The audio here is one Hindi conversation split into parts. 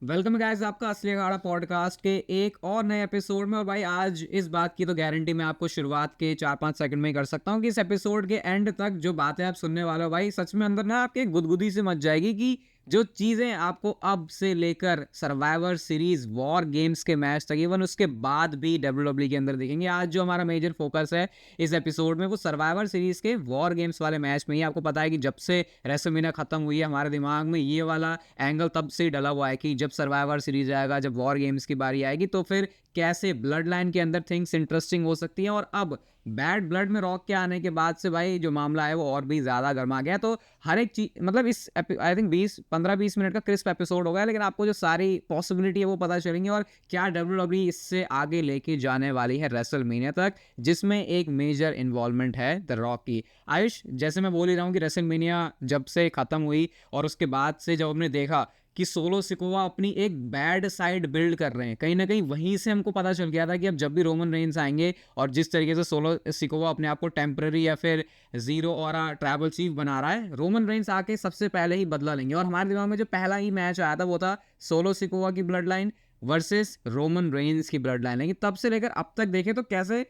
वेलकम गाइस आपका असली अखाड़ा पॉडकास्ट के एक और नए एपिसोड में। और भाई आज इस बात की तो गारंटी मैं आपको शुरुआत के 4-5 सेकंड में ही कर सकता हूँ कि इस एपिसोड के एंड तक जो बातें आप सुनने वाले हो भाई सच में अंदर ना आपके गुदगुदी से मच जाएगी कि जो चीज़ें आपको अब से लेकर सर्वाइवर सीरीज वॉर गेम्स के मैच तक इवन उसके बाद भी डब्ल्यूडब्ल्यू के अंदर दिखेंगे। आज जो हमारा मेजर फोकस है इस एपिसोड में वो सर्वाइवर सीरीज के वॉर गेम्स वाले मैच में ही। आपको पता है कि जब से रेसलमेनिया खत्म हुई है हमारे दिमाग में ये वाला एंगल तब से ही डला हुआ है कि जब सर्वाइवर सीरीज आएगा, जब वॉर गेम्स की बारी आएगी तो फिर कैसे ब्लड लाइन के अंदर थिंग्स इंटरेस्टिंग हो सकती हैं। और अब बैड ब्लड में रॉक के आने के बाद से भाई जो मामला है वो और भी ज़्यादा गर्मा गया। तो हर एक चीज मतलब इस आई थिंक 15-20 मिनट का क्रिस्प एपिसोड होगा, लेकिन आपको जो सारी पॉसिबिलिटी है वो पता चलेंगी और क्या डब्ल्यूडब्ल्यूई इससे आगे लेके जाने वाली है रेसलमेनिया तक, जिसमें एक मेजर इन्वॉल्वमेंट है द रॉक की। आयुष, जैसे मैं बोल ही रहा हूँ कि रेसलमेनिया जब से ख़त्म हुई और उसके बाद से जब हमने देखा कि सोलो सिकोवा अपनी एक बैड साइड बिल्ड कर रहे हैं, कहीं ना कहीं वहीं से हमको पता चल गया था कि अब जब भी रोमन रेंस आएंगे और जिस तरीके से सोलो सिकोवा अपने आप को टेम्पररी या फिर जीरो और ट्रैवल चीफ बना रहा है, रोमन रेंस आके सबसे पहले ही बदला लेंगे। और हमारे दिमाग में जो पहला ही मैच आया था वो था सोलो सिकोवा की blood line versus Roman Reigns की ब्लड लाइन। लेकिन तब से लेकर अब तक देखें तो कैसे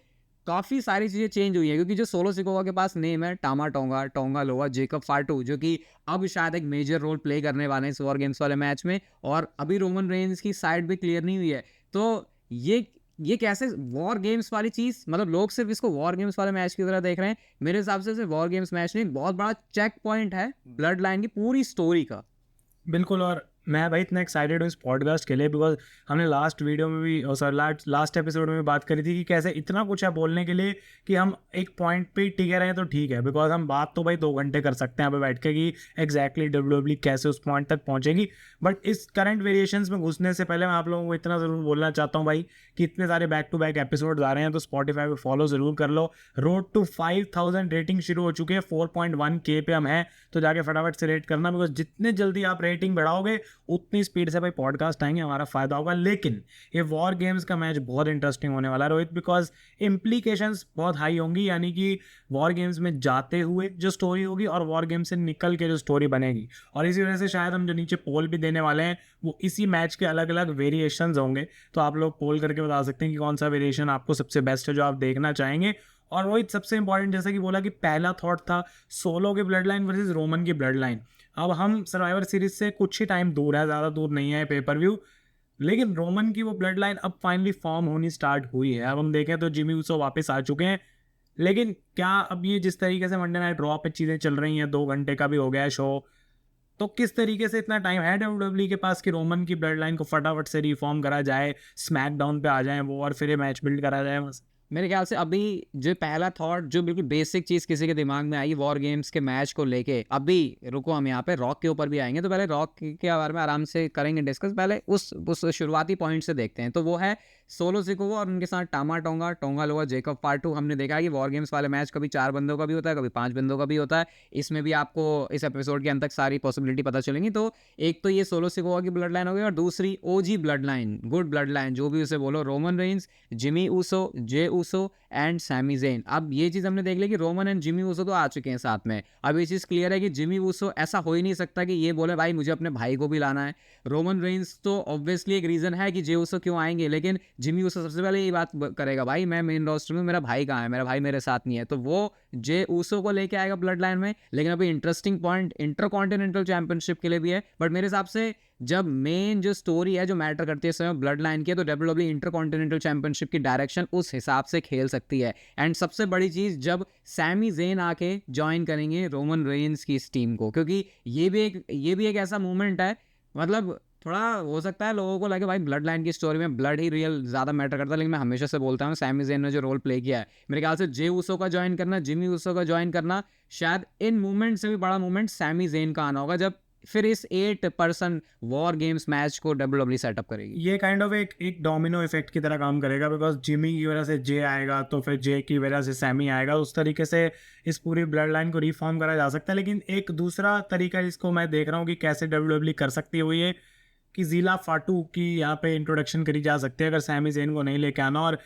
काफ़ी सारी चीज़ें चेंज हुई हैं, क्योंकि जो सोलो सिकोवा के पास नेम है टामा टोंगा, टोंगा लोवा, जेकब फाटू, जो कि अब शायद एक मेजर रोल प्ले करने वाले हैं इस वॉर गेम्स वाले मैच में। और अभी रोमन रेंस की साइड भी क्लियर नहीं हुई है। तो ये कैसे वॉर गेम्स वाली चीज़, मतलब लोग सिर्फ इसको वॉर गेम्स वाले मैच की तरह देख रहे हैं। मेरे हिसाब से सिर्फ वॉर गेम्स मैच नहीं, एक बहुत बड़ा चेक पॉइंट है ब्लड लाइन की पूरी स्टोरी का। बिल्कुल। और मैं भाई इतना एक्साइटेड हूँ इस पॉडकास्ट के लिए बिकॉज हमने लास्ट वीडियो में भी और सर लास्ट एपिसोड में भी बात करी थी कि कैसे इतना कुछ है बोलने के लिए कि हम एक पॉइंट पे टिके रहें तो ठीक है, बिकॉज हम बात तो भाई 2 घंटे कर सकते हैं यहाँ पे बैठ के कि एग्जैक्टली डब्ल्यूडब्ल्यू कैसे उस पॉइंट तक पहुँचेगी। बट इस करंट वेरिएशंस में घुसने से पहले मैं आप लोगों को इतना ज़रूर बोलना चाहता हूँ भाई कि इतने सारे बैक टू बैक एपिसोड आ रहे हैं तो स्पॉटिफाई पे फॉलो ज़रूर कर लो। रोड टू 5000 रेटिंग शुरू हो चुकी है, 4.1K पे हम हैं, तो जाके फटाफट से रेट करना, बिकॉज जितने जल्दी आप रेटिंग बढ़ाओगे उतनी स्पीड से भाई पॉडकास्ट आएंगे, हमारा फायदा होगा। लेकिन ये वॉर गेम्स का मैच बहुत इंटरेस्टिंग होने वाला है रोहित, बिकॉज इम्प्लीकेशंस बहुत हाई होंगी। यानी कि वॉर गेम्स में जाते हुए जो स्टोरी होगी और वॉर गेम से निकल के जो स्टोरी बनेगी, और इसी वजह से शायद हम जो नीचे पोल भी देने वाले हैं वो इसी मैच के अलग अलग वेरिएशंस होंगे। तो आप लोग पोल करके बता सकते हैं कि कौन सा वेरिएशन आपको सबसे बेस्ट है जो आप देखना चाहेंगे। और वही सबसे इंपॉर्टेंट, जैसा कि बोला कि पहला थॉट था सोलो की ब्लड लाइन वर्सेज रोमन की ब्लड लाइन। अब हम सर्वाइवर सीरीज से कुछ ही टाइम दूर है, ज़्यादा दूर नहीं है पेपर व्यू, लेकिन रोमन की वो ब्लड लाइन अब फाइनली फॉर्म होनी स्टार्ट हुई है। अब हम देखें तो जिमी ऊसो वापस आ चुके हैं। लेकिन क्या अब ये जिस तरीके से मंडे नाइट रॉ पे चीज़ें चल रही हैं, 2 घंटे का भी हो गया है शो, तो किस तरीके से इतना टाइम है डब्ल्यूडब्ल्यू के पास कि रोमन की ब्लड लाइन को फटाफट से रिफॉर्म करा जाए, स्मैकडाउन पे आ जाए वो और फिर ये मैच बिल्ड करा जाए बस। मेरे ख्याल से अभी जो पहला थॉट, जो बिल्कुल बेसिक चीज़ किसी के दिमाग में आई वॉर गेम्स के मैच को लेके, अभी रुको हम यहाँ पे रॉक के ऊपर भी आएंगे, तो पहले रॉक के बारे में आराम से करेंगे डिस्कस। पहले उस शुरुआती पॉइंट से देखते हैं, तो वो है सोलो सिकोवा और उनके साथ टामा टोंगा, टोंगा लोवा, जेकब फाटू। हमने देखा है कि वॉर गेम्स वाले मैच कभी 4 बंदों का भी होता है, कभी 5 बंदों का भी होता है। इसमें भी आपको इस एपिसोड के अंत तक सारी पॉसिबिलिटी पता चलेंगी। तो एक तो ये सोलो सिकोवा की ब्लड लाइन हो गई, और दूसरी OG blood line, good blood line, जो भी उसे बोलो, Roman Reigns, Jimmy Uso, Jey Uso and Sammy Zayn. अब ये चीज़ हमने देख ली कि रोमन एंड जिमी ऊसो तो आ चुके हैं साथ में। अब ये चीज़ क्लियर है कि जिमी ऊसो ऐसा हो ही नहीं सकता कि ये बोले भाई मुझे अपने भाई को भी लाना है। रोमन रेंस तो ऑब्वियसली एक रीज़न है कि जे ऊसो क्यों आएंगे, लेकिन जिमी ऊसो सबसे पहले ये बात करेगा, भाई मैं मेन रोस्टर में, मेरा भाई कहाँ है, मेरा भाई मेरे साथ नहीं है, तो वो जे ऊसो को लेके आएगा ब्लड लाइन में। लेकिन अभी इंटरेस्टिंग पॉइंट इंटरकॉन्टिनेंटल चैंपियनशिप के लिए भी है। बट मेरे हिसाब से जब मेन जो स्टोरी है जो मैटर करती है इस समय ब्लड लाइन की, तो डब्ल्यूडब्ल्यू इंटरकॉन्टिनेंटल चैंपियनशिप की डायरेक्शन उस हिसाब से खेल सकती है। एंड सबसे बड़ी चीज़ जब सैमी ज़ेन आके ज्वाइन करेंगे रोमन रेंस की इस टीम को, क्योंकि ये भी एक ऐसा मूवमेंट है, मतलब थोड़ा हो सकता है लोगों को लगे भाई ब्लड लाइन की स्टोरी में ब्लड ही रियल ज़्यादा मैटर करता है, लेकिन मैं हमेशा से बोलता हूँ सैमी ज़ेन ने जो रोल प्ले किया है, मेरे ख्याल से जे ऊसो का ज्वाइन करना, जिमी ऊसो का ज्वाइन करना, शायद इन मूवमेंट से भी बड़ा मूवमेंट सैमी ज़ेन का आना होगा, जब फिर इस 8 पर्सन वॉर गेम्स मैच को डब्ल्यूडब्ल्यू सेटअप करेगी। ये काइंड ऑफ एक डोमिनो इफेक्ट की तरह काम करेगा, बिकॉज जिमी की वजह से जे आएगा तो फिर जे की वजह से सैमी आएगा, उस तरीके से इस पूरी ब्लड लाइन को रिफॉर्म करा जा सकता है। लेकिन एक दूसरा तरीका जिसको मैं देख रहा हूँ कि कैसे डब्ल्यूडब्ल्यू कर सकती है वो ये कि जीला फाटू की यहाँ पे इंट्रोडक्शन करी जा सकती है अगर सैमी ज़ेन को नहीं लेके आना। और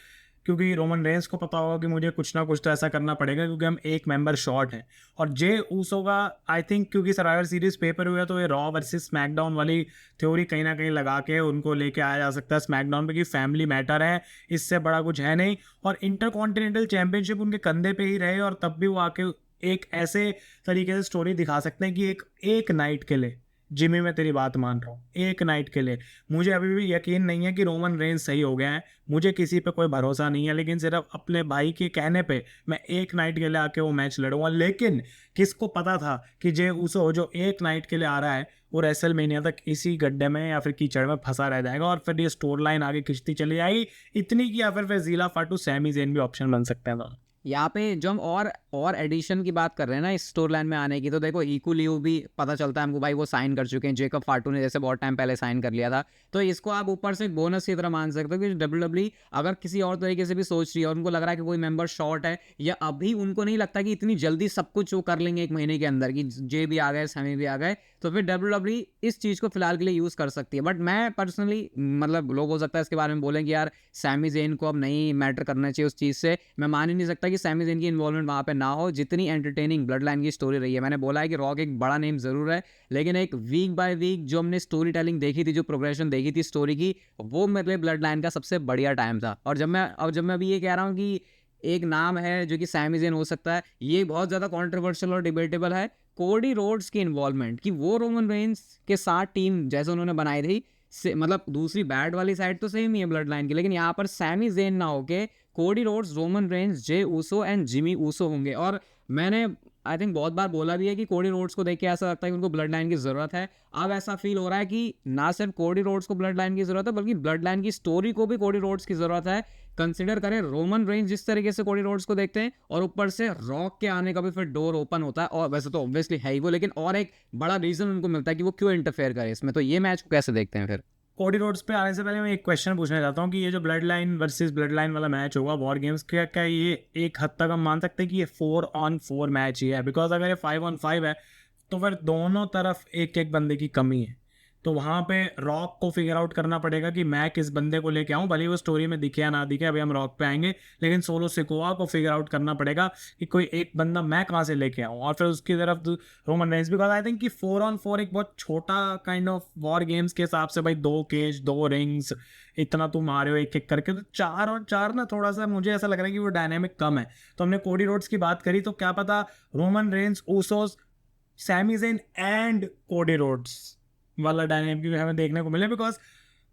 क्योंकि रोमन रेंस को पता होगा कि मुझे कुछ ना कुछ तो ऐसा करना पड़ेगा क्योंकि हम एक मेंबर शॉर्ट हैं। और जे ऊसो का आई थिंक क्योंकि सर्वाइवर सीरीज पेपर हुआ तो ये रॉ वर्सेस स्मैकडाउन वाली थ्योरी कहीं ना कहीं लगा के उनको लेके आया जा सकता है स्मैकडाउन पे कि फैमिली मैटर है, इससे बड़ा कुछ है नहीं। और इंटरकॉन्टिनेंटल चैंपियनशिप उनके कंधे पे ही रहे और तब भी वो आके एक ऐसे तरीके से स्टोरी दिखा सकते हैं कि एक नाइट के लिए, जिमी मैं तेरी बात मान रहा हूँ, एक नाइट के लिए मुझे अभी भी यकीन नहीं है कि रोमन रेंज सही हो गया है, मुझे किसी पे कोई भरोसा नहीं है, लेकिन सिर्फ अपने भाई के कहने पे मैं एक नाइट के लिए आके वो मैच लड़ूंगा। लेकिन किसको पता था कि जे ऊसो जो एक नाइट के लिए आ रहा है वो रेसलमेनिया तक इसी गड्ढे में या फिर कीचड़ में फंसा रह जाएगा और फिर ये स्टोर लाइन आगे खिंचती चली जाएगी इतनी कि या फिर जीला फाटू सैमी जेन भी ऑप्शन बन सकते हैं। यहाँ पे जो हम और एडिशन की बात कर रहे हैं ना इस स्टोर लाइन में आने की, तो देखो ईकू लियू भी पता चलता है हमको भाई वो साइन कर चुके हैं, जेकब फाटू ने जैसे बहुत टाइम पहले साइन कर लिया था। तो इसको आप ऊपर से एक बोनस की तरह मान सकते हो कि WWE अगर किसी और तरीके से भी सोच रही है और उनको लग रहा है कि कोई मेंबर शॉर्ट है या अभी उनको नहीं लगता कि इतनी जल्दी सब कुछ वो कर लेंगे एक महीने के अंदर कि जे भी आ गए सैमी भी आ गए, तो फिर WWE इस चीज़ को फिलहाल के लिए यूज़ कर सकती है। बट मैं पर्सनली मतलब लोग हो सकता है इसके बारे में बोलें कि यार सैमी जेन को अब नहीं मैटर करना चाहिए उस चीज़ से। मैं मान ही नहीं सकता कि सैमी जेन की इन्वॉल्वमेंट वहाँ पे ना हो जितनी एंटरटेनिंग ब्लड लाइन की स्टोरी रही है। मैंने बोला है कि रॉक एक बड़ा नेम ज़रूर है, लेकिन एक वीक बाय वीक जो हमने स्टोरी टेलिंग देखी थी, जो प्रोग्रेशन देखी थी स्टोरी की, वो मेरे लिए ब्लड लाइन का सबसे बढ़िया टाइम था। और जब मैं अभी ये कह रहा हूँ कि एक नाम है जो कि सैमी जेन हो सकता है, ये बहुत ज़्यादा कॉन्ट्रोवर्शियल और डिबेटेबल है, कोडी रोड्स की इन्वॉल्वमेंट कि वो रोमन रेंस के साथ टीम जैसे उन्होंने बनाई थी से, मतलब दूसरी बैड वाली साइड तो सेम ही है ब्लड लाइन की, लेकिन यहाँ पर सैमी जेन ना होके Cody Rhodes, Roman Reigns, J Uso and Jimmy Uso होंगे। और मैंने आई थिंक बहुत बार बोला भी है कि कोडी रोड्स को देख के ऐसा लगता है कि उनको ब्लड लाइन की ज़रूरत है। अब ऐसा फील हो रहा है कि ना सिर्फ कोडी रोड्स को ब्लड लाइन की ज़रूरत है बल्कि ब्लड लाइन की स्टोरी को भी कोडी रोड्स की ज़रूरत है। कंसिडर करें रोमन रेंज जिस तरीके से कोडी रोड्स को देखते हैं और ऊपर से रॉक के आने का भी फिर डोर ओपन होता है, और वैसे तो ऑब्वियसली है ही वो, लेकिन और एक बड़ा रीज़न उनको मिलता है कि वो क्यों इंटरफेयर करे इसमें। तो ये मैच को कैसे देखते हैं फिर? कोडी रोड्स पे आने से पहले मैं एक क्वेश्चन पूछना चाहता हूँ कि ये जो blood line versus blood line वाला मैच होगा वॉर गेम्स, क्या ये एक हद तक हम मान सकते हैं कि ये 4-on-4 मैच ही है? बिकॉज अगर ये 5-on-5 है तो फिर दोनों तरफ एक एक बंदे की कमी है, तो वहाँ पे रॉक को फिगर आउट करना पड़ेगा कि मैं किस बंदे को लेके आऊँ, भले ही वो स्टोरी में दिखे या ना दिखे, अभी हम रॉक पे आएंगे, लेकिन सोलो सिकोआ को फिगर आउट करना पड़ेगा कि कोई एक बंदा मैं कहाँ से लेके आऊँ। और फिर उसकी तरफ Roman Reigns, because I think कि 4-on-4 एक बहुत छोटा काइंड ऑफ वॉर गेम्स के हिसाब से, भाई 2 केज 2 रिंग्स इतना तुम आ रहे हो एक एक करके, तो 4-on-4 ना थोड़ा सा मुझे ऐसा लग रहा है कि वो डायनेमिक कम है। तो हमने कोडी रोड्स की बात करी, तो क्या पता Roman Reigns, Usos, Sami Zayn and Cody Rhodes वाला डायनेमिक भी हमें देखने को मिले। बिकॉज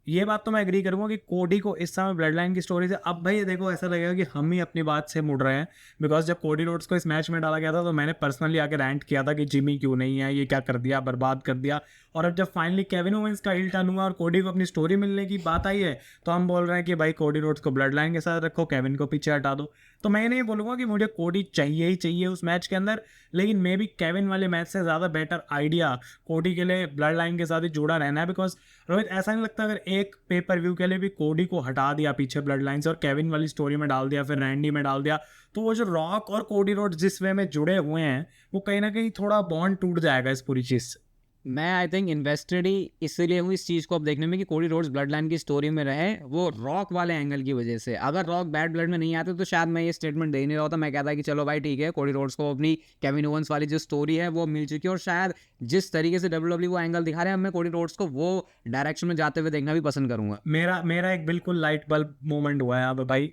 ये बात तो मैं एग्री करूँगा कि कोडी को इस समय ब्लड लाइन की स्टोरी से, अब भाई देखो ऐसा लगेगा कि हम ही अपनी बात से मुड़ रहे हैं। बिकॉज जब कोडी रोड्स को इस मैच में डाला गया था तो मैंने पर्सनली आके रैंट किया था कि जिमी क्यों नहीं है, ये क्या कर दिया, बर्बाद कर दिया। और अब जब फाइनली केविन ओवेंस का हिल टर्न हुआ और कोडी को अपनी स्टोरी मिलने की बात आई है, तो हम बोल रहे हैं कि भाई कोडी रोड्स को ब्लड लाइन के साथ रखो, केविन को पीछे हटा दो। तो मैं नहीं बोलूँगा कि मुझे कोडी चाहिए ही चाहिए उस मैच के अंदर, लेकिन मे बी केविन वाले मैच से ज़्यादा बेटर आइडिया कोडी के लिए ब्लड लाइन के साथ ही जुड़ा रहना है। बिकॉज रोहित ऐसा नहीं लगता अगर एक पेपर व्यू के लिए भी कोडी को हटा दिया पीछे ब्लड लाइन से और केविन वाली स्टोरी में डाल दिया, फिर रैंडी में डाल दिया, तो वो जो रॉक और कोडी रोड्स जिस वे में जुड़े हुए हैं वो कहीं ना कहीं थोड़ा बॉन्ड टूट जाएगा इस पूरी चीज़ से। मैं आई थिंक इन्वेस्टेड ही इसलिए हूँ इस चीज़ को अब देखने में कि कोडी रोड्स ब्लड लाइन की स्टोरी में रहे, वो रॉक वाले एंगल की वजह से। अगर रॉक बैड ब्लड में नहीं आते तो शायद मैं ये स्टेटमेंट दे नहीं रहा होता, मैं कहता कि चलो भाई ठीक है, कोडी रोड्स को अपनी केविन ओवेंस वाली जो स्टोरी है वो मिल चुकी है, और शायद जिस तरीके से WWE वो एंगल दिखा रहे हैं मैं कोडी रोड्स को वो डायरेक्शन में जाते हुए देखना भी पसंद करूँगा। मेरा एक बिल्कुल लाइट बल्ब मोमेंट हुआ है अब भाई,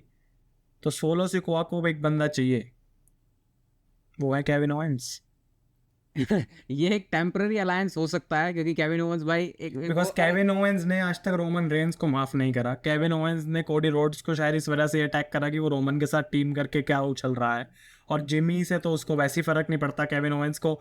तो सोलो सिकोआ को एक बंदा चाहिए, वो है केविन ओवेंस। ये एक टेम्पररी अलायंस हो सकता है क्योंकि केविन ओवेंस भाई एक बिकॉज केविन ओवेंस ने आज तक रोमन रेंस को माफ नहीं करा। केविन ओवेंस ने कोडी रोड्स को शायद इस वजह से अटैक करा कि वो रोमन के साथ टीम करके क्या उछल रहा है, और जिमी से तो उसको वैसे ही फर्क नहीं पड़ता केविन ओवेंस को।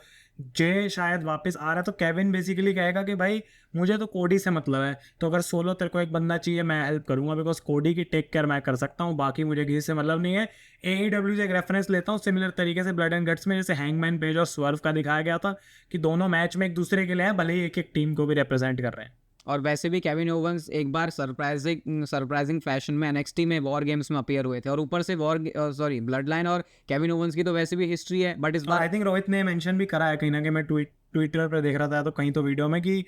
जे शायद वापस आ रहा है तो केविन बेसिकली कहेगा कि भाई मुझे तो कोडी से मतलब है, तो अगर सोलो तेरे को एक बंदा चाहिए मैं हेल्प करूंगा, बिकॉज कोडी की टेक केयर मैं कर सकता हूँ, बाकी मुझे किसी से मतलब नहीं है। AEW से एक रेफरेंस लेता हूँ सिमिलर तरीके से ब्लड एंड गट्स में, जैसे हैंगमैन पेज और स्वर्व का दिखाया गया था कि दोनों मैच में एक दूसरे के लिए है, भले ही एक एक टीम को भी रिप्रेजेंट कर रहे हैं। और वैसे भी केविन ओवेंस एक बार सरप्राइजिंग फैशन में NXT में वॉर गेम्स में अपीयर हुए थे, और ऊपर से ब्लड लाइन और केविन ओवेंस की तो वैसे भी हिस्ट्री है, बट इस बार आई थिंक रोहित ने मेंशन भी करा है कहीं ना कहीं, मैं ट्विटर पर देख रहा था तो कहीं तो वीडियो में कि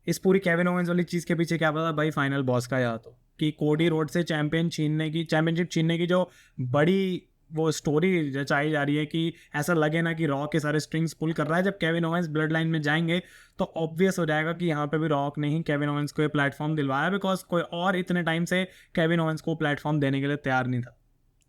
इस पूरी केविन ओवेंस वाली चीज़ के पीछे क्या पता भाई फाइनल बॉस का याद हो, कि कोडी रोड से चैंपियनशिप छीनने की जो बड़ी वो स्टोरी रचाई जा रही है कि ऐसा लगे ना कि रॉ के सारे स्ट्रिंग्स पुल कर रहा है। जब केविन ओवेंस ब्लड लाइन में जाएंगे तो ऑब्वियस हो जाएगा कि यहाँ पे भी रॉक ने ही केविन ओवेंस को ये प्लेटफॉर्म दिलवाया, बिकॉज कोई और इतने टाइम से केविन ओवेंस को प्लेटफॉर्म देने के लिए तैयार नहीं था।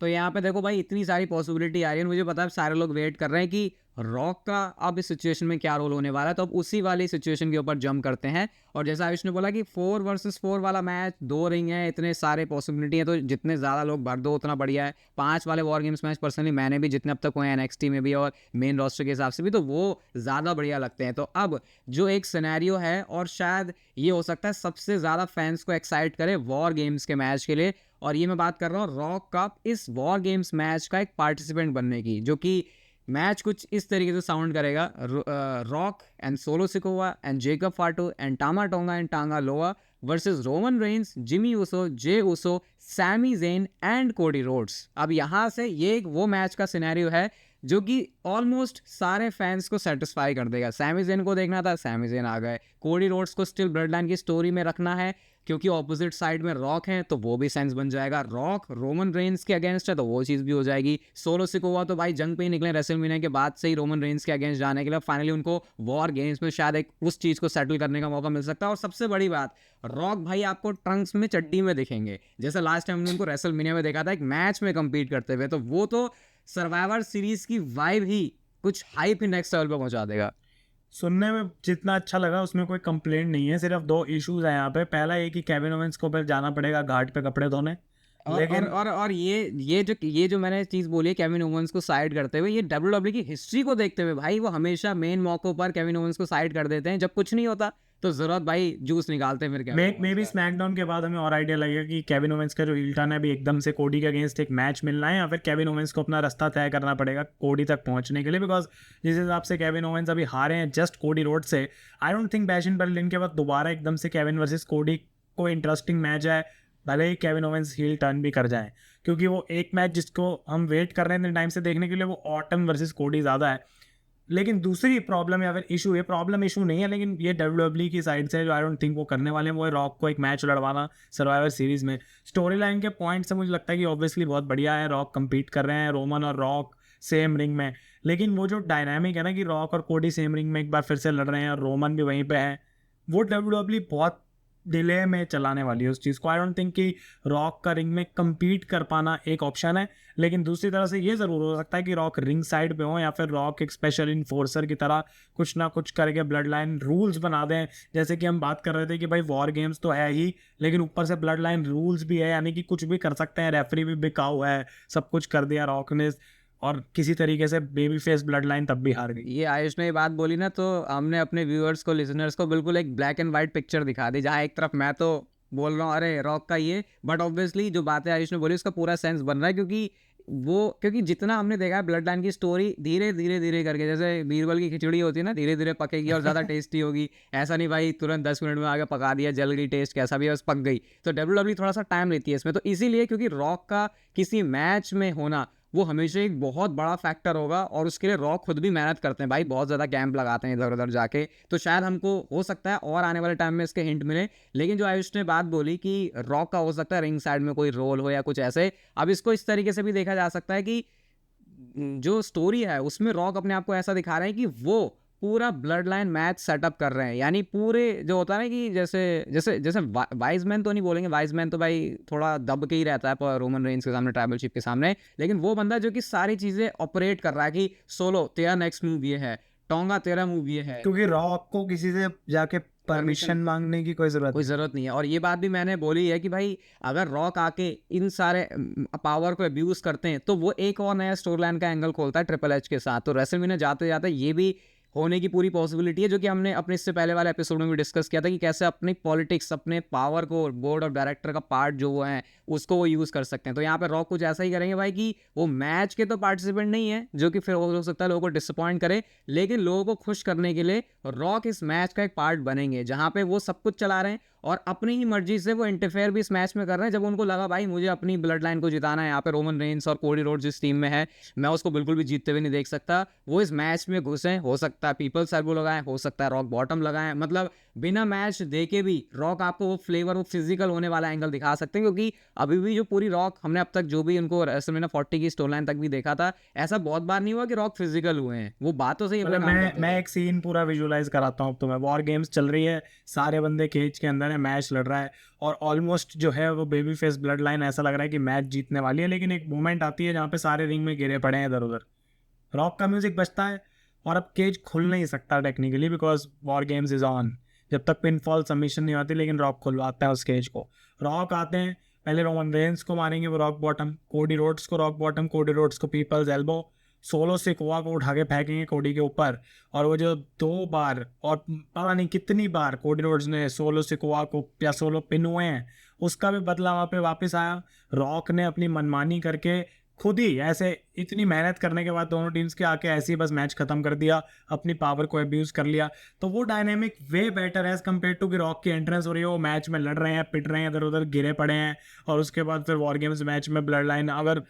तो यहाँ पे देखो भाई इतनी सारी पॉसिबिलिटी आ रही है, मुझे पता है सारे लोग वेट कर रहे हैं कि रॉक का अब इस सिचुएशन में क्या रोल होने वाला है, तो अब उसी वाली सिचुएशन के ऊपर जंप करते हैं। और जैसा आयुष ने बोला कि 4 वर्सेस 4 वाला मैच, 2 रिंग है, इतने सारे पॉसिबिलिटी है, तो जितने ज़्यादा लोग भर दो उतना बढ़िया है। 5 वाले वॉर गेम्स मैच पर्सनली मैंने भी जितने अब तक हुए हैं NXT में भी और मेन रोस्टर के हिसाब से भी, तो वो ज़्यादा बढ़िया लगते हैं। तो अब जो एक सिनेरियो है और शायद ये हो सकता है सबसे ज़्यादा फैंस को एक्साइट करे वॉर गेम्स के मैच के लिए, और ये मैं बात कर रहा हूँ रॉक का इस वॉर गेम्स मैच का एक पार्टिसिपेंट बनने की, जो कि मैच कुछ इस तरीके से साउंड करेगा। Rock and Solo Sikoa and Jacob Fatu and Tama Tonga and Tanga Loa versus Roman Reigns, Jimmy Uso, Jey Uso, Sami Zayn and Cody Rhodes. अब यहाँ से ये एक वो मैच का सिनेरियो है जो कि ऑलमोस्ट सारे फैंस को सेटिस्फाई कर देगा। सैमी ज़ेन को देखना था, सैमी ज़ेन आ गए। कोडी रोड्स को स्टिल ब्लड लाइन की स्टोरी में रखना है क्योंकि ऑपोजिट साइड में रॉक है, तो वो भी सेंस बन जाएगा। रॉक रोमन रेंस के अगेंस्ट है तो वो चीज़ भी हो जाएगी। सोलो सिकोवा तो भाई जंग पे ही निकले रेसलमेनिया के बाद से ही रोमन रेंस के अगेंस्ट जाने के लिए, फाइनली उनको वॉर गेम्स में शायद एक उस चीज़ को सेटल करने का मौका मिल सकता है। और सबसे बड़ी बात, रॉक भाई आपको ट्रंक्स में चड्डी में दिखेंगे, जैसे लास्ट टाइम हमने उनको रेसलमेनिया में देखा था एक मैच में compete करते हुए, तो वो तो सर्वाइवर सीरीज की वाइब ही कुछ हाइप ही नेक्स्ट लेवल पे पहुंचा देगा। सुनने में जितना अच्छा लगा उसमें कोई कंप्लेंट नहीं है, सिर्फ 2 इश्यूज हैं यहाँ पे। पहला ये कि केविन ओवेंस को फिर जाना पड़ेगा घाट पे कपड़े धोने, लेकिन और ये जो मैंने चीज़ बोली है केविन ओवेंस को साइड करते हुए, ये WWE की हिस्ट्री को देखते हुए भाई वो हमेशा मेन मौकों पर केविन ओवेंस को साइड कर देते हैं। जब कुछ नहीं होता तो जरूरत भाई जूस निकालते हैं फिर मे बी स्मैकडाउन के बाद हमें और आइडिया लगेगा कि केविन ओवेंस का जो हील टर्न है अभी एकदम से कोडी के अगेंस्ट एक मैच मिलना है, या फिर केविन ओवेंस को अपना रास्ता तय करना पड़ेगा कोडी तक पहुंचने के लिए। बिकॉज जिस हिसाब से केविन ओवेंस अभी हारे हैं जस्ट कोडी रोड से, I don't think bash in Berlin के बाद दोबारा एकदम से केविन वर्सेस कोडी को इंटरेस्टिंग मैच है, भले ही केविन ओवेंस हील टर्न भी कर जाए। क्योंकि वो एक मैच जिसको हम वेट कर रहे हैं इतने टाइम से देखने के लिए, वो ऑर्टन वर्सेस कोडी ज़्यादा है। लेकिन दूसरी प्रॉब्लम या फिर इशू, ये प्रॉब्लम इशू नहीं है लेकिन ये WWE की साइड से जो आई डोंट थिंक वो करने वाले हैं, वो है रॉक को एक मैच लड़वाना सर्वाइवर सीरीज में। स्टोरी लाइन के पॉइंट से मुझे लगता है कि ऑब्वियसली बहुत बढ़िया है, रॉक compete कर रहे हैं, रोमन और रॉक सेम रिंग में। लेकिन वो जो डायनामिक है ना कि रॉक और कोडी सेम रिंग में एक बार फिर से लड़ रहे हैं और रोमन भी वहीं पे है, वो WWE बहुत डिले में चलाने वाली है उस चीज़ को। आई डोंट थिंक कि रॉक का रिंग में compete कर पाना एक ऑप्शन है। लेकिन दूसरी तरह से ये ज़रूर हो सकता है कि रॉक रिंग साइड पे हो, या फिर रॉक एक स्पेशल इन्फोर्सर की तरह कुछ ना कुछ करके ब्लड लाइन रूल्स बना दें। जैसे कि हम बात कर रहे थे कि भाई वॉर गेम्स तो है ही, लेकिन ऊपर से ब्लड लाइन रूल्स भी है, यानी कि कुछ भी कर सकते हैं। रेफरी भी बिका हुआ है, सब कुछ कर दिया रॉक ने, और किसी तरीके से बेबी फेस ब्लड लाइन तब भी हार गई। ये आयुष ने ये बात बोली ना, तो हमने अपने व्यूअर्स को, लिसनर्स को बिल्कुल एक ब्लैक एंड वाइट पिक्चर दिखा दी, जहाँ एक तरफ मैं तो बोल रहा हूँ अरे रॉक का ये, बट ऑब्वियसली जो बातें आयुष ने बोली उसका पूरा सेंस बन रहा है। क्योंकि जितना हमने देखा है ब्लड लाइन की स्टोरी धीरे धीरे करके, जैसे बीरबल की खिचड़ी होती है ना, धीरे धीरे पकेगी और ज़्यादा टेस्टी होगी। ऐसा नहीं भाई तुरंत 10 मिनट में आगे पका दिया, जल गई, टेस्ट कैसा भी है बस पक गई। तो WWE थोड़ा सा टाइम लेती है इसमें, तो इसीलिए क्योंकि रॉक का किसी मैच में होना वो हमेशा एक बहुत बड़ा फैक्टर होगा, और उसके लिए रॉक खुद भी मेहनत करते हैं भाई, बहुत ज़्यादा कैंप लगाते हैं इधर उधर जाके। तो शायद हमको हो सकता है और आने वाले टाइम में इसके हिंट मिले। लेकिन जो आयुष ने बात बोली कि रॉक का हो सकता है रिंग साइड में कोई रोल हो या कुछ ऐसे, अब इसको इस तरीके से भी देखा जा सकता है कि जो स्टोरी है उसमें रॉक अपने आप को ऐसा दिखा रहे हैं कि वो पूरा ब्लड लाइन मैच सेटअप कर रहे हैं। यानी पूरे जो होता है ना कि जैसे जैसे जैसे वाइज मैन तो नहीं बोलेंगे, वाइज मैन तो भाई थोड़ा दब के ही रहता है पर रोमन रेंस के सामने, ट्राइबल चीफ के सामने, लेकिन वो बंदा जो कि सारी चीज़ें ऑपरेट कर रहा है कि सोलो तेरा नेक्स्ट मूव ये है, टोंगा तेरा मूव ये है। क्योंकि रॉक को किसी से जाके परमिशन मांगने की कोई ज़रूरत नहीं है। और ये बात भी मैंने बोली है कि भाई अगर रॉक आके इन सारे पावर को अब्यूज़ करते हैं तो वो एक और नया स्टोरी लाइन का एंगल खोलता है ट्रिपल एच के साथ। तो रेसलमेनिया जाते जाते ये भी होने की पूरी पॉसिबिलिटी है, जो कि हमने अपने इससे पहले वाले एपिसोड में भी डिस्कस किया था कि कैसे अपनी पॉलिटिक्स, अपने पावर को, बोर्ड ऑफ डायरेक्टर का पार्ट जो वो है उसको वो यूज़ कर सकते हैं। तो यहाँ पे रॉक कुछ ऐसा ही करेंगे भाई कि वो मैच के तो पार्टिसिपेंट नहीं है, जो कि फिर हो सकता है लोगों को डिसअपॉइंट करे, लेकिन लोगों को खुश करने के लिए रॉक इस मैच का एक पार्ट बनेंगे, जहाँ पे वो सब कुछ चला रहे हैं और अपनी ही मर्जी से वो इंटरफेयर भी इस मैच में कर रहे हैं। जब उनको लगा भाई मुझे अपनी ब्लड लाइन को जिताना है, यहाँ पे रोमन रेंस और कोडी रोड्स जिस टीम में है, मैं उसको बिल्कुल भी जीतते हुए नहीं देख सकता, वो इस मैच में घुसे। हो सकता है पीपल सर्वो लगाएं, हो सकता है रॉक बॉटम लगाएं, मतलब बिना मैच देखे भी रॉक आपको वो फ्लेवर, वो फिजिकल होने वाला एंगल दिखा सकते हैं। क्योंकि अभी भी जो पूरी रॉक हमने अब तक जो भी उनको रेसलमेनिया 40 की स्टोरी लाइन तक भी देखा था, ऐसा बहुत बार नहीं हुआ कि रॉक फिजिकल हुए हैं। वो बातों से ही अपना मतलब काम मैं करते मैं थे। एक सीन पूरा विजुअलाइज कराता हूँ तुम्हें। वॉर गेम्स चल रही है, सारे बंदे केज के अंदर है, मैच लड़ रहा है और ऑलमोस्ट जो है वो बेबी फेस ब्लड लाइन, ऐसा लग रहा है कि मैच जीतने वाली है। लेकिन एक मोमेंट आती है जहाँ पे सारे रिंग में गिरे पड़े हैं इधर उधर, रॉक का म्यूजिक बजता है और अब केज खुल नहीं सकता technically because war games is on. जब तक पिनफॉल सबमिशन नहीं आती, लेकिन रॉक खुलवाता है उस केज को। रॉक आते हैं, पहले रोमन रेंस को मारेंगे वो रॉक बॉटम, कोडी रोड्स को रॉक बॉटम, कोडी रोड्स को पीपल्स एल्बो, सोलो से कोवा को उठा के फेंकेंगे कोडी के ऊपर। और वो जो 2 बार और पता नहीं कितनी बार कोडी रोड्स ने सोलो से कोवा को या सोलो पिन हुए हैं, उसका भी बदला वहाँ पे वापस आया। रॉक ने अपनी मनमानी करके खुद ही ऐसे इतनी मेहनत करने के बाद दोनों टीम्स के आके ऐसे ही बस मैच खत्म कर दिया, अपनी पावर को अब्यूज कर लिया। तो वो dynamic way better as compare to कि रॉक की एंट्रेंस हो रही है, वो मैच में लड़ रहे हैं, पिट रहे हैं, इधर उधर गिरे पड़े हैं, और उसके बाद फिर वॉर गेम्स मैच में ब्लड लाइन अगर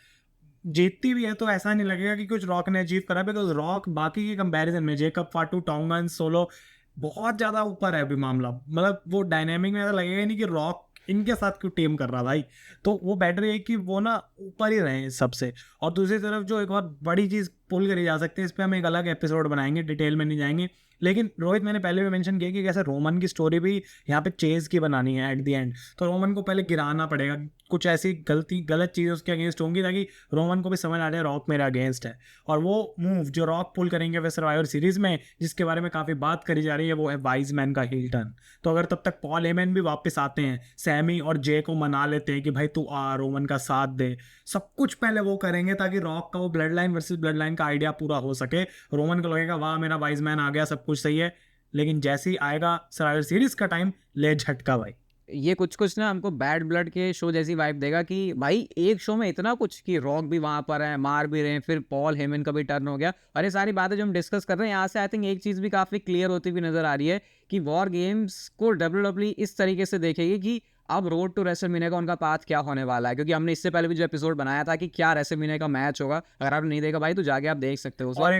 जीतती भी है तो ऐसा नहीं लगेगा कि कुछ रॉक ने अचीव करा, बिकॉज रॉक बाकी के कंपैरिजन में जेकब फाटू, टोंगन, सोलो बहुत ज़्यादा ऊपर है अभी मामला। मतलब वो डायनेमिक में ऐसा लगेगा ही नहीं कि रॉक इनके साथ क्यों टीम कर रहा भाई। तो वो बेटर है कि वो ना ऊपर ही रहे सबसे। और दूसरी तरफ जो एक और बड़ी चीज़ पुल करी जा सकती है, इस पर हम एक अलग एपिसोड बनाएंगे, डिटेल में नहीं जाएंगे। लेकिन रोहित, मैंने पहले भी मेंशन किया कि कैसे रोमन की स्टोरी भी यहाँ पे चेज की बनानी है एट द एंड। तो रोमन को पहले गिराना पड़ेगा, कुछ ऐसी गलत चीज़ें उसके अगेंस्ट होंगी ताकि रोमन को भी समझ आ जाए रॉक मेरे अगेंस्ट है। और वो मूव जो रॉक पुल करेंगे वे सर्वाइवर सीरीज में, जिसके बारे में काफ़ी बात करी जा रही है, वो है वाइज मैन का हील टर्न। तो अगर तब तक पॉल हेमन भी वापस आते हैं, सैमी और जे को मना लेते हैं कि भाई तू आ, रोमन का साथ दे, सब कुछ पहले वो करेंगे ताकि रॉक का वो blood line versus blood line का आइडिया पूरा हो सके। रोमन को लगेगा वाह मेरा वाइज मैन आ गया, सब कुछ सही है। लेकिन जैसे ही आएगा सर्वाइवर सीरीज का टाइम, ले झटका भाई। ये कुछ ना हमको बैड ब्लड के शो जैसी वाइब देगा कि भाई एक शो में इतना कुछ कि रॉक भी वहाँ पर है, मार भी रहे हैं, फिर पॉल हेमन का भी टर्न हो गया, और ये सारी बातें जो हम डिस्कस कर रहे हैं यहाँ से आई थिंक एक चीज़ भी काफ़ी क्लियर होती हुई नज़र आ रही है कि वॉर गेम्स को WWE इस तरीके से देखेगी कि अब रोड टू रेसलमेनिया का उनका पाथ क्या होने वाला है। क्योंकि हमने इससे पहले भी जो एपिसोड बनाया था कि क्या रेसलमेनिया का मैच होगा, अगर आपने नहीं देखा भाई तो जाके आप देख सकते हो उसे। और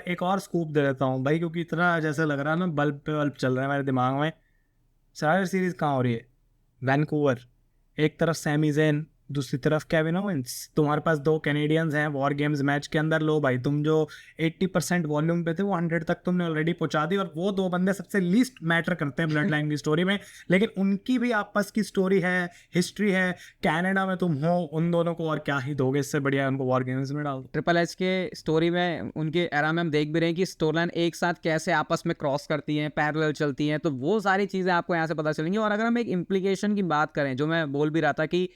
एक और स्कूप दे देता हूँ भाई, क्योंकि इतना जैसे लग रहा है ना बल्ब पे बल्ब चल रहा है मेरे दिमाग में। सर्वाइवर सीरीज कहाँ हो रही है? वैंकूवर। एक तरफ सैमी ज़ेन, दूसरी तरफ केविन ओवेंस। तुम्हारे पास 2 कैनेडियंस हैं वॉर गेम्स मैच के अंदर। लो भाई, तुम जो 80% वॉल्यूम पे थे वो 100 तक तुमने ऑलरेडी पहुंचा दी। और वो 2 बंदे सबसे लीस्ट मैटर करते हैं ब्लड लाइन की स्टोरी में, लेकिन उनकी भी आपस की स्टोरी है, हिस्ट्री है। कनाडा में तुम हो, उन दोनों को और क्या ही दोगे, इससे बढ़िया उनको वॉर गेम्स में डाल दो। ट्रिपल एच के स्टोरी में उनके एरा में हम देख भी रहे हैं कि स्टोरी लाइन एक साथ कैसे आपस में क्रॉस करती हैं, पैरेलल चलती हैं, तो वो सारी चीज़ें आपको यहाँ से पता चलेंगी। और अगर हम एक इम्प्लीकेशन की बात करें, जो मैं बोल भी रहा था कि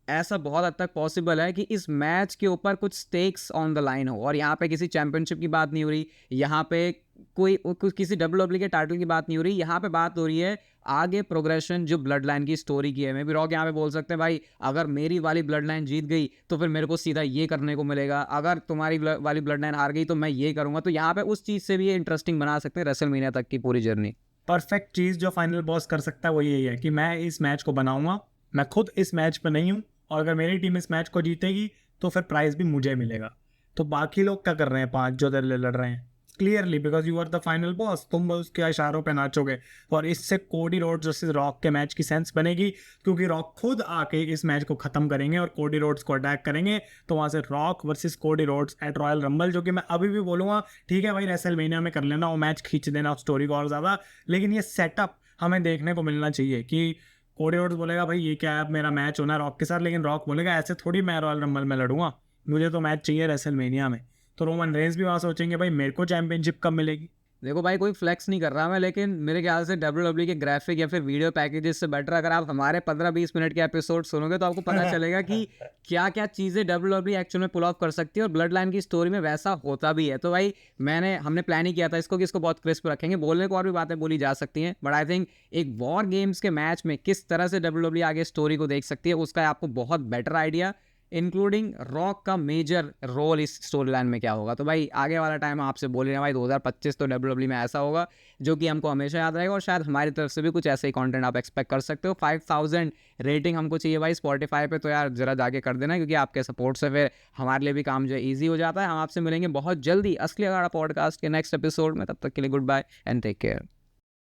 ऐसा बहुत हद तक पॉसिबल है कि इस मैच के ऊपर कुछ स्टेक्स ऑन द लाइन हो, और यहाँ पे किसी चैंपियनशिप की बात नहीं हो रही, यहाँ पे किसी WWE के टाइटल की बात नहीं हो रही, यहाँ पे बात हो रही है आगे प्रोग्रेशन जो ब्लड लाइन की स्टोरी की है। मैं भी रॉक यहाँ पे बोल सकते हैं भाई अगर मेरी वाली ब्लड लाइन जीत गई तो फिर मेरे को सीधा ये करने को मिलेगा, अगर तुम्हारी वाली ब्लड लाइन हार गई तो मैं ये करूँगा। तो यहाँ पे उस चीज़ से भी ये इंटरेस्टिंग बना सकते हैं रेसलमेनिया तक की पूरी जर्नी। परफेक्ट चीज़ जो फाइनल बॉस कर सकता है वो यही है कि मैं इस मैच को बनाऊंगा, मैं खुद इस मैच पे नहीं हूँ, और अगर मेरी टीम इस मैच को जीतेगी तो फिर प्राइज भी मुझे मिलेगा। तो बाकी लोग क्या कर रहे हैं, 5 जो तेरे लिए लड़ रहे हैं, clearly because you are the final boss, तुम उसके इशारों पे नाचोगे। और इससे कोडी रोड्स वर्सेस रॉक के मैच की सेंस बनेगी, क्योंकि रॉक खुद आके इस मैच को ख़त्म करेंगे और कोडी रोड्स को अटैक करेंगे। तो वहाँ से Rock versus Cody Rhodes at Royal Rumble, जो कि मैं अभी भी बोलूँगा ठीक है भाई रेसलमेनिया में कर लेना, वो मैच खींच देना स्टोरी को और ज़्यादा। लेकिन ये सेटअप हमें देखने को मिलना चाहिए कि कोडी रोड्स बोलेगा भाई ये क्या है, अब मेरा मैच होना है रॉक के साथ, लेकिन रॉक बोलेगा ऐसे थोड़ी मैं रॉयल रंबल में लड़ूंगा, मुझे तो मैच चाहिए रेसलमेनिया में। तो रोमन रेंस भी वहाँ सोचेंगे भाई मेरे को चैंपियनशिप कब मिलेगी। देखो भाई कोई फ्लेक्स नहीं कर रहा मैं, लेकिन मेरे ख्याल से WWE के ग्राफिक या फिर वीडियो पैकेजेस से बेटर अगर आप हमारे 15-20 मिनट के एपिसोड सुनोगे तो आपको पता चलेगा कि क्या क्या चीज़ें WWE एक्चुअल में पुल ऑफ कर सकती है, और ब्लड लाइन की स्टोरी में वैसा होता भी है। तो भाई हमने प्लान ही किया था इसको कि इसको बहुत क्रिस्प रखेंगे, बोलने को और भी बातें बोली जा सकती हैं, बट आई थिंक एक वॉर गेम्स के मैच में किस तरह से WWE आगे स्टोरी को देख सकती है उसका आपको बहुत बेटर आइडिया इंक्लूडिंग रॉक का मेजर रोल इस स्टोरी लाइन में क्या होगा। तो भाई आगे वाला टाइम आपसे बोल रहे हैं भाई 2025 तो WWE में ऐसा होगा जो कि हमको हमेशा याद रहेगा, और शायद हमारी तरफ से भी कुछ ऐसे ही कंटेंट आप एक्सपेक्ट कर सकते हो। 5000 रेटिंग हमको चाहिए भाई स्पॉटिफाई पे, तो यार जरा जाके कर देना, क्योंकि आपके सपोर्ट से फिर हमारे लिए भी काम जो है ईजी हो जाता है। हम आपसे मिलेंगे बहुत जल्दी असली अखाड़ा पॉडकास्ट के नेक्स्ट एपिसोड में, तब तक के लिए goodbye and take care.